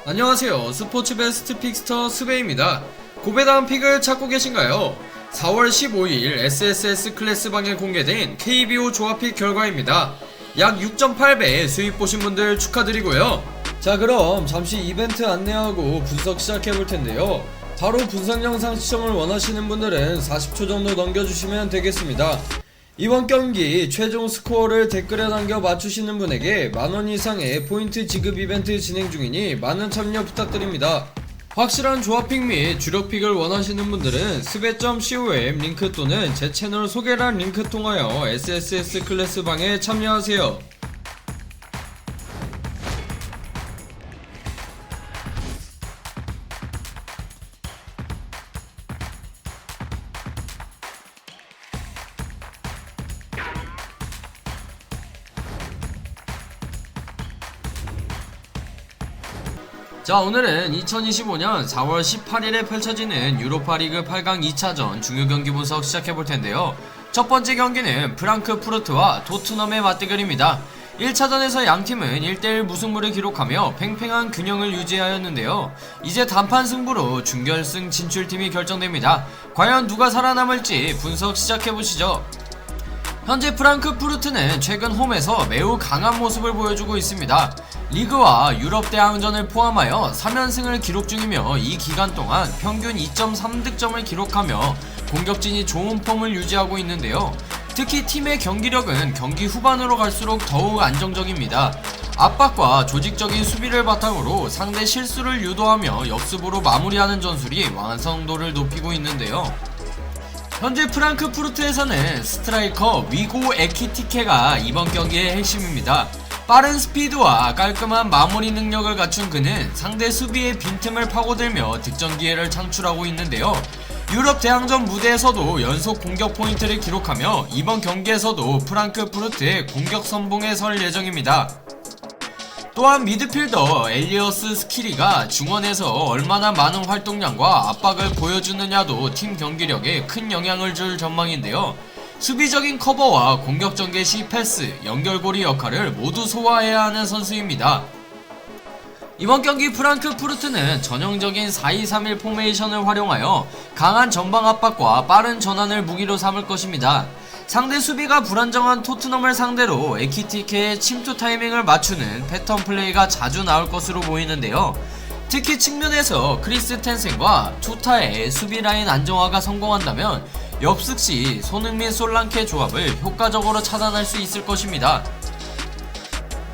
안녕하세요. 스포츠 베스트 픽스터 스베입니다. 고배당 픽을 찾고 계신가요? 4월 15일 SSS 클래스방에 공개된 KBO 조합픽 결과입니다. 약 6.8배 수익 보신 분들 축하드리고요. 자, 그럼 잠시 이벤트 안내하고 분석 시작해볼 텐데요. 바로 분석 영상 시청을 원하시는 분들은 40초 정도 넘겨주시면 되겠습니다. 이번 경기 최종 스코어를 댓글에 남겨 맞추시는 분에게 만원 이상의 포인트 지급 이벤트 진행 중이니 많은 참여 부탁드립니다. 확실한 조합픽 및 주력픽을 원하시는 분들은 스베.com 링크 또는 제 채널 소개란 링크 통하여 SSS 클래스방에 참여하세요. 자, 오늘은 2025년 4월 18일에 펼쳐지는 유로파리그 8강 2차전 중요 경기 분석 시작해볼 텐데요. 첫 번째 경기는 프랑크푸르트와 토트넘의 맞대결입니다. 1차전에서 양팀은 1대1 무승부를 기록하며 팽팽한 균형을 유지하였는데요. 이제 단판 승부로 준결승 진출팀이 결정됩니다. 과연 누가 살아남을지 분석 시작해보시죠. 현재 프랑크푸르트는 최근 홈에서 매우 강한 모습을 보여주고 있습니다. 리그와 유럽 대항전을 포함하여 3연승을 기록 중이며 이 기간 동안 평균 2.3득점을 기록하며 공격진이 좋은 폼을 유지하고 있는데요. 특히 팀의 경기력은 경기 후반으로 갈수록 더욱 안정적입니다. 압박과 조직적인 수비를 바탕으로 상대 실수를 유도하며 역습으로 마무리하는 전술이 완성도를 높이고 있는데요. 현재 프랑크푸르트에서는 스트라이커 위고 에키티케가 이번 경기의 핵심입니다. 빠른 스피드와 깔끔한 마무리 능력을 갖춘 그는 상대 수비의 빈틈을 파고들며 득점 기회를 창출하고 있는데요. 유럽 대항전 무대에서도 연속 공격 포인트를 기록하며 이번 경기에서도 프랑크푸르트의 공격 선봉에 설 예정입니다. 또한 미드필더 엘리어스 스키리가 중원에서 얼마나 많은 활동량과 압박을 보여주느냐도 팀 경기력에 큰 영향을 줄 전망인데요. 수비적인 커버와 공격 전개 시 패스, 연결고리 역할을 모두 소화해야 하는 선수입니다. 이번 경기 프랑크푸르트는 전형적인 4-2-3-1 포메이션을 활용하여 강한 전방 압박과 빠른 전환을 무기로 삼을 것입니다. 상대 수비가 불안정한 토트넘을 상대로 에키티케의 침투 타이밍을 맞추는 패턴 플레이가 자주 나올 것으로 보이는데요. 특히 측면에서 크리스텐센과 투타의 수비 라인 안정화가 성공한다면 역습시 손흥민 솔랑케 조합을 효과적으로 차단할 수 있을 것입니다.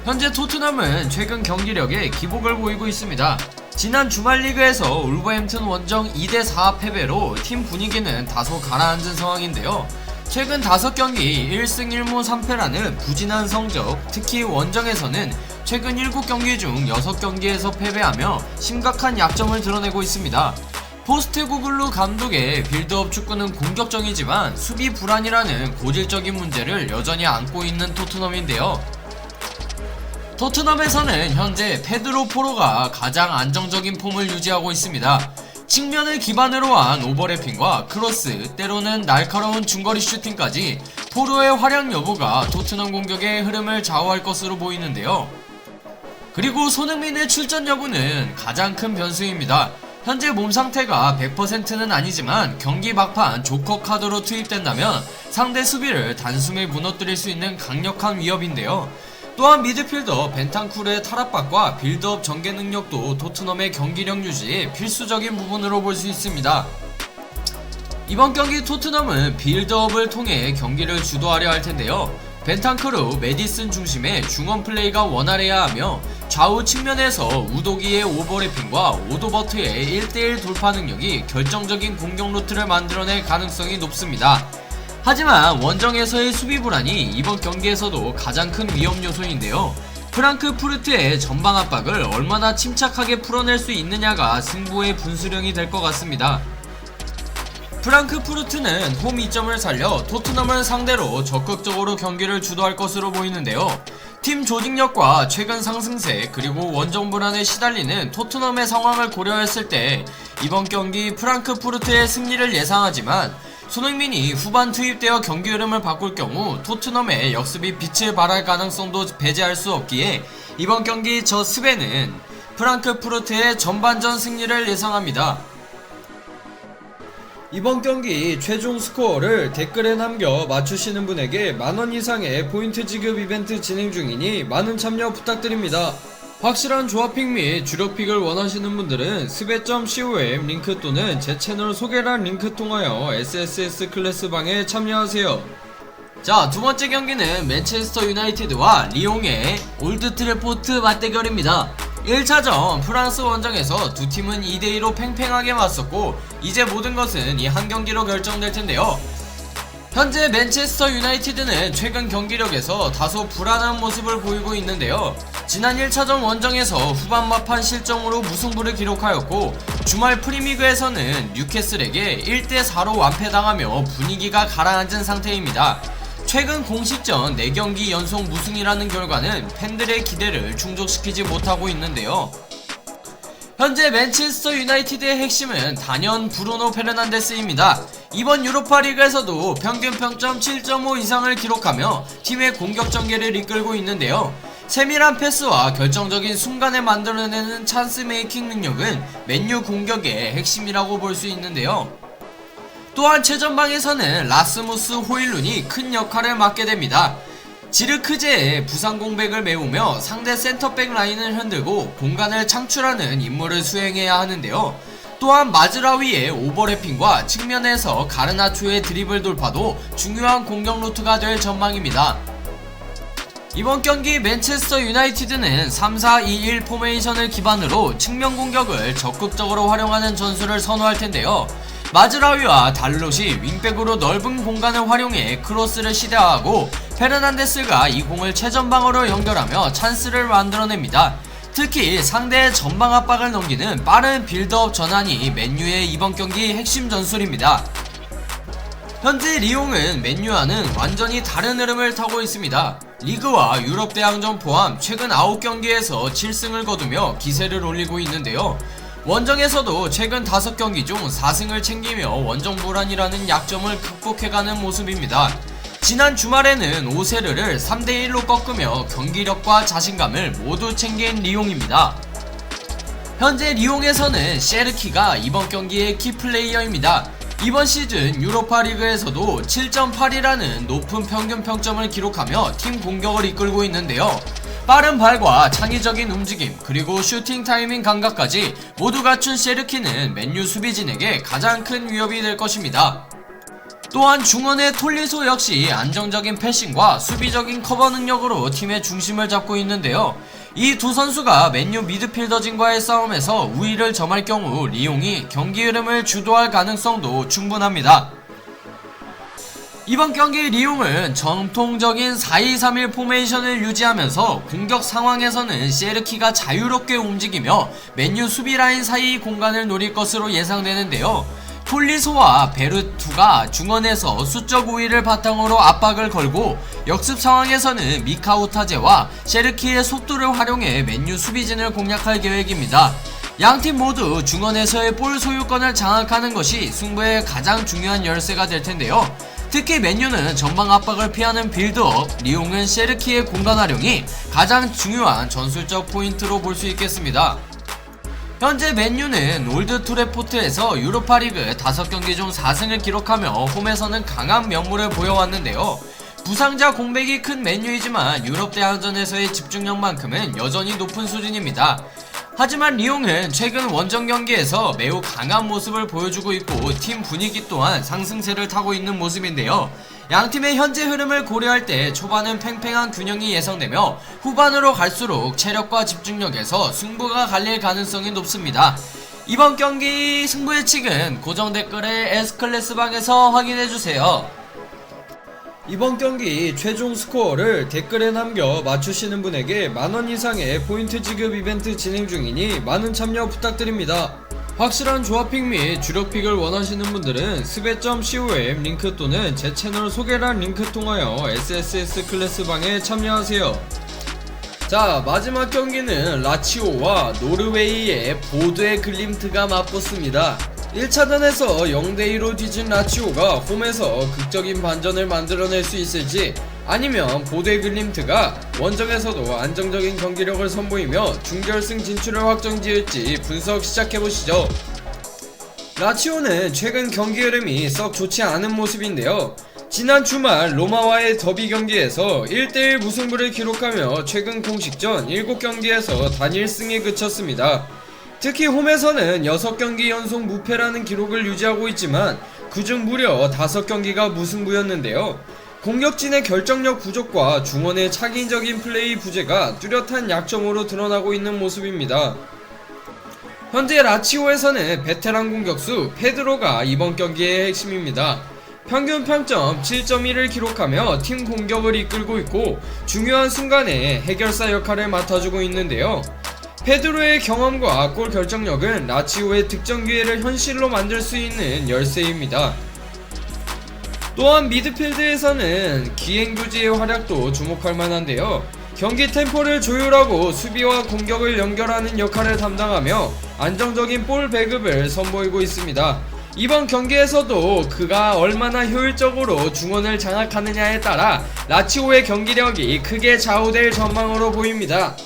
현재 토트넘은 최근 경기력에 기복을 보이고 있습니다. 지난 주말 리그에서 울버햄튼 원정 2대4 패배로 팀 분위기는 다소 가라앉은 상황인데요. 최근 5경기 1승 1무 3패라는 부진한 성적, 특히 원정에서는 최근 7경기 중 6경기에서 패배하며 심각한 약점을 드러내고 있습니다. 포스테코글루 감독의 빌드업 축구는 공격적이지만 수비 불안이라는 고질적인 문제를 여전히 안고 있는 토트넘인데요. 토트넘에서는 현재 페드로 포로가 가장 안정적인 폼을 유지하고 있습니다. 측면을 기반으로 한 오버래핑과 크로스, 때로는 날카로운 중거리 슈팅까지 포로의 활약 여부가 토트넘 공격의 흐름을 좌우할 것으로 보이는데요. 그리고 손흥민의 출전 여부는 가장 큰 변수입니다. 현재 몸 상태가 100%는 아니지만 경기 막판 조커 카드로 투입된다면 상대 수비를 단숨에 무너뜨릴 수 있는 강력한 위협인데요. 또한 미드필더 벤탄쿠르의 탈압박과 빌드업 전개 능력도 토트넘의 경기력 유지에 필수적인 부분으로 볼 수 있습니다. 이번 경기 토트넘은 빌드업을 통해 경기를 주도하려 할 텐데요. 벤탄쿠르, 메디슨 중심의 중원 플레이가 원활해야 하며 좌우 측면에서 우도기의 오버래핑과 오도버트의 1대1 돌파 능력이 결정적인 공격 루트를 만들어낼 가능성이 높습니다. 하지만 원정에서의 수비 불안이 이번 경기에서도 가장 큰 위험 요소인데요. 프랑크푸르트의 전방 압박을 얼마나 침착하게 풀어낼 수 있느냐가 승부의 분수령이 될 것 같습니다. 프랑크푸르트는 홈 이점을 살려 토트넘을 상대로 적극적으로 경기를 주도할 것으로 보이는데요. 팀 조직력과 최근 상승세 그리고 원정 불안에 시달리는 토트넘의 상황을 고려했을 때 이번 경기 프랑크푸르트의 승리를 예상하지만 손흥민이 후반 투입되어 경기 흐름을 바꿀 경우 토트넘의 역습이 빛을 발할 가능성도 배제할 수 없기에 이번 경기 저 스베는 프랑크푸르트의 전반전 승리를 예상합니다. 이번 경기 최종 스코어를 댓글에 남겨 맞추시는 분에게 만원 이상의 포인트 지급 이벤트 진행 중이니 많은 참여 부탁드립니다. 확실한 조합픽 및 주력픽을 원하시는 분들은 스베.com 링크 또는 제 채널 소개란 링크 통하여 SSS 클래스방에 참여하세요. 자, 두번째 경기는 맨체스터 유나이티드와 리옹의 올드 트래포트 맞대결입니다. 1차전 프랑스 원정에서 두 팀은 2대2로 팽팽하게 맞섰고 이제 모든 것은 이 한 경기로 결정될 텐데요. 현재 맨체스터 유나이티드는 최근 경기력에서 다소 불안한 모습을 보이고 있는데요. 지난 1차전 원정에서 후반 막판 실점으로 무승부를 기록하였고 주말 프리미그에서는 뉴캐슬에게 1대4로 완패당하며 분위기가 가라앉은 상태입니다. 최근 공식전 4경기 연속 무승이라는 결과는 팬들의 기대를 충족시키지 못하고 있는데요. 현재 맨체스터 유나이티드의 핵심은 단연 브루노 페르난데스입니다. 이번 유로파리그에서도 평균 평점 7.5 이상을 기록하며 팀의 공격 전개를 이끌고 있는데요. 세밀한 패스와 결정적인 순간에 만들어내는 찬스 메이킹 능력은 맨유 공격의 핵심이라고 볼 수 있는데요. 또한 최전방에서는 라스무스 호일룬이 큰 역할을 맡게 됩니다. 지르크제의 부상 공백을 메우며 상대 센터백 라인을 흔들고 공간을 창출하는 임무를 수행해야 하는데요. 또한 마즈라위의 오버래핑과 측면에서 가르나초의 드리블 돌파도 중요한 공격 루트가 될 전망입니다. 이번 경기 맨체스터 유나이티드는 3-4-2-1 포메이션을 기반으로 측면 공격을 적극적으로 활용하는 전술을 선호할 텐데요. 마즈라위와 달롯이 윙백으로 넓은 공간을 활용해 크로스를 시도하고 페르난데스가 이 공을 최전방으로 연결하며 찬스를 만들어냅니다. 특히 상대의 전방 압박을 넘기는 빠른 빌드업 전환이 맨유의 이번 경기 핵심 전술입니다. 현재 리옹은 맨유와는 완전히 다른 흐름을 타고 있습니다. 리그와 유럽 대항전 포함 최근 9경기에서 7승을 거두며 기세를 올리고 있는데요. 원정에서도 최근 5경기 중 4승을 챙기며 원정 불안이라는 약점을 극복해가는 모습입니다. 지난 주말에는 오세르를 3대1로 꺾으며 경기력과 자신감을 모두 챙긴 리옹입니다. 현재 리옹에서는 셰르키가 이번 경기의 키플레이어입니다. 이번 시즌 유로파리그에서도 7.8이라는 높은 평균 평점을 기록하며 팀 공격을 이끌고 있는데요. 빠른 발과 창의적인 움직임 그리고 슈팅 타이밍 감각까지 모두 갖춘 셰르키는 맨유 수비진에게 가장 큰 위협이 될 것입니다. 또한 중원의 톨리소 역시 안정적인 패싱과 수비적인 커버 능력으로 팀의 중심을 잡고 있는데요. 이 두 선수가 맨유 미드필더진과의 싸움에서 우위를 점할 경우 리옹이 경기 흐름을 주도할 가능성도 충분합니다. 이번 경기 리옹은 전통적인 4-2-3-1 포메이션을 유지하면서 공격 상황에서는 셰르키가 자유롭게 움직이며 맨유 수비 라인 사이 공간을 노릴 것으로 예상되는데요. 톨리소와 베르투가 중원에서 수적 우위를 바탕으로 압박을 걸고 역습 상황에서는 미카우타제와 셰르키의 속도를 활용해 맨유 수비진을 공략할 계획입니다. 양팀 모두 중원에서의 볼 소유권을 장악하는 것이 승부의 가장 중요한 열쇠가 될 텐데요. 특히 맨유는 전방 압박을 피하는 빌드업, 리옹은 셰르키의 공간 활용이 가장 중요한 전술적 포인트로 볼 수 있겠습니다. 현재 맨유는 올드 트래포트에서 유로파리그 5경기 중 4승을 기록하며 홈에서는 강한 면모를 보여왔는데요. 부상자 공백이 큰 맨유이지만 유럽 대항전에서의 집중력만큼은 여전히 높은 수준입니다. 하지만 리옹은 최근 원정 경기에서 매우 강한 모습을 보여주고 있고 팀 분위기 또한 상승세를 타고 있는 모습인데요. 양팀의 현재 흐름을 고려할 때 초반은 팽팽한 균형이 예상되며 후반으로 갈수록 체력과 집중력에서 승부가 갈릴 가능성이 높습니다. 이번 경기 승부 예측은 고정 댓글에 S클래스방에서 확인해주세요. 이번 경기 최종 스코어를 댓글에 남겨 맞추시는 분에게 만원 이상의 포인트 지급 이벤트 진행 중이니 많은 참여 부탁드립니다. 확실한 조합픽 및 주력픽을 원하시는 분들은 스베.com 링크 또는 제 채널 소개란 링크 통하여 SSS 클래스방에 참여하세요. 자, 마지막 경기는 라치오와 노르웨이의 보드의 글림트가 맞붙습니다. 1차전에서 0대2로 뒤진 라치오가 홈에서 극적인 반전을 만들어낼 수 있을지, 아니면 보데글림트가 원정에서도 안정적인 경기력을 선보이며 준결승 진출을 확정지을지 분석 시작해보시죠. 라치오는 최근 경기 흐름이 썩 좋지 않은 모습인데요. 지난 주말 로마와의 더비 경기에서 1대1 무승부를 기록하며 최근 공식전 7경기에서 단 1승에 그쳤습니다. 특히 홈에서는 6경기 연속 무패라는 기록을 유지하고 있지만 그중 무려 5경기가 무승부였는데요. 공격진의 결정력 부족과 중원의 창의적인 플레이 부재가 뚜렷한 약점으로 드러나고 있는 모습입니다. 현재 라치오에서는 베테랑 공격수 페드로가 이번 경기의 핵심입니다. 평균 평점 7.1을 기록하며 팀 공격을 이끌고 있고 중요한 순간에 해결사 역할을 맡아주고 있는데요. 페드로의 경험과 골 결정력은 라치오의 득점 기회를 현실로 만들 수 있는 열쇠입니다. 또한 미드필드에서는 기행두지의 활약도 주목할 만한데요. 경기 템포를 조율하고 수비와 공격을 연결하는 역할을 담당하며 안정적인 볼 배급을 선보이고 있습니다. 이번 경기에서도 그가 얼마나 효율적으로 중원을 장악하느냐에 따라 라치오의 경기력이 크게 좌우될 전망으로 보입니다.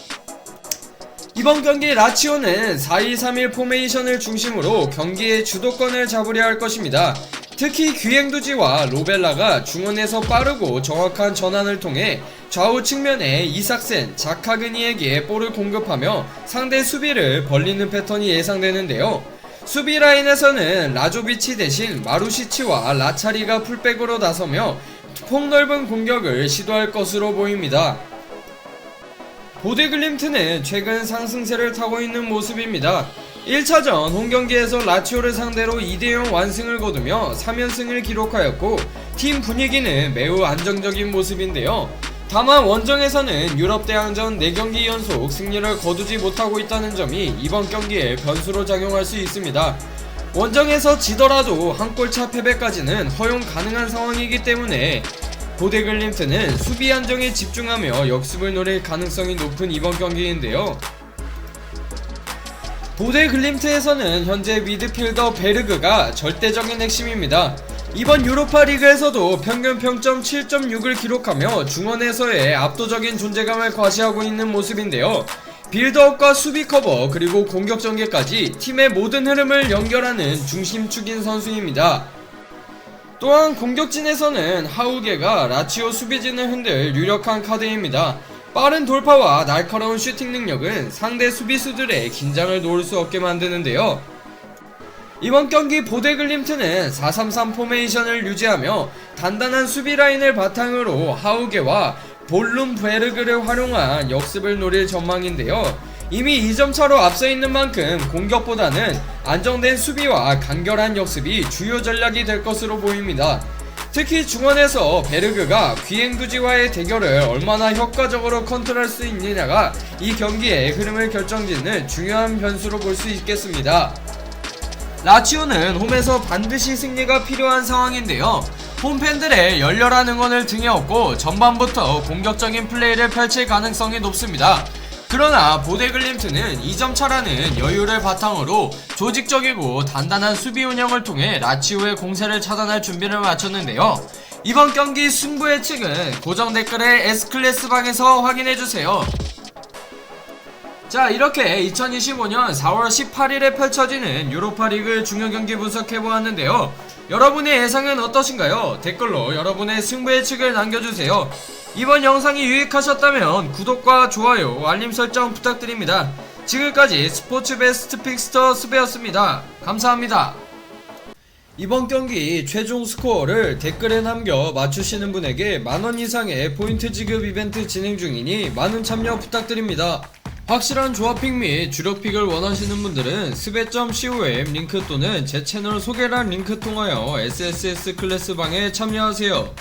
이번 경기 라치오는 4-2-3-1 포메이션을 중심으로 경기의 주도권을 잡으려 할 것입니다. 특히 귀행두지와 로벨라가 중원에서 빠르고 정확한 전환을 통해 좌우 측면에 이삭센, 자카그니에게 볼을 공급하며 상대 수비를 벌리는 패턴이 예상되는데요. 수비 라인에서는 라조비치 대신 마루시치와 라차리가 풀백으로 나서며 폭넓은 공격을 시도할 것으로 보입니다. 보데글림트는 최근 상승세를 타고 있는 모습입니다. 1차전 홈경기에서 라치오를 상대로 2대0 완승을 거두며 3연승을 기록하였고 팀 분위기는 매우 안정적인 모습인데요. 다만 원정에서는 유럽 대항전 4경기 연속 승리를 거두지 못하고 있다는 점이 이번 경기에 변수로 작용할 수 있습니다. 원정에서 지더라도 한 골차 패배까지는 허용 가능한 상황이기 때문에 보데글림트는 수비 안정에 집중하며 역습을 노릴 가능성이 높은 이번 경기인데요. 보데글림트에서는 현재 미드필더 베르그가 절대적인 핵심입니다. 이번 유로파 리그에서도 평균 평점 7.6을 기록하며 중원에서의 압도적인 존재감을 과시하고 있는 모습인데요. 빌드업과 수비 커버 그리고 공격 전개까지 팀의 모든 흐름을 연결하는 중심축인 선수입니다. 또한 공격진에서는 하우게가 라치오 수비진을 흔들 유력한 카드입니다. 빠른 돌파와 날카로운 슈팅 능력은 상대 수비수들의 긴장을 놓을 수 없게 만드는데요. 이번 경기 보데글림트는 4-3-3 포메이션을 유지하며 단단한 수비 라인을 바탕으로 하우게와 볼룸베르그를 활용한 역습을 노릴 전망인데요. 이미 2점 차로 앞서 있는 만큼 공격보다는 안정된 수비와 간결한 역습이 주요 전략이 될 것으로 보입니다. 특히 중원에서 베르그가 귀행두지와의 대결을 얼마나 효과적으로 컨트롤할 수 있느냐가 이 경기의 흐름을 결정짓는 중요한 변수로 볼 수 있겠습니다. 라치오는 홈에서 반드시 승리가 필요한 상황인데요. 홈팬들의 열렬한 응원을 등에 업고 전반부터 공격적인 플레이를 펼칠 가능성이 높습니다. 그러나 보데글림트는 2점 차라는 여유를 바탕으로 조직적이고 단단한 수비 운영을 통해 라치오의 공세를 차단할 준비를 마쳤는데요. 이번 경기 승부 예측은 고정 댓글의 S클래스방에서 확인해주세요. 자, 이렇게 2025년 4월 18일에 펼쳐지는 유로파리그 중요경기 분석해보았는데요. 여러분의 예상은 어떠신가요? 댓글로 여러분의 승부 예측을 남겨주세요. 이번 영상이 유익하셨다면 구독과 좋아요, 알림 설정 부탁드립니다. 지금까지 스포츠 베스트 픽스터 스베였습니다. 감사합니다. 이번 경기 최종 스코어를 댓글에 남겨 맞추시는 분에게 만원 이상의 포인트 지급 이벤트 진행 중이니 많은 참여 부탁드립니다. 확실한 조합픽 및 주력픽을 원하시는 분들은 스베.com 링크 또는 제 채널 소개란 링크 통하여 SSS 클래스방에 참여하세요.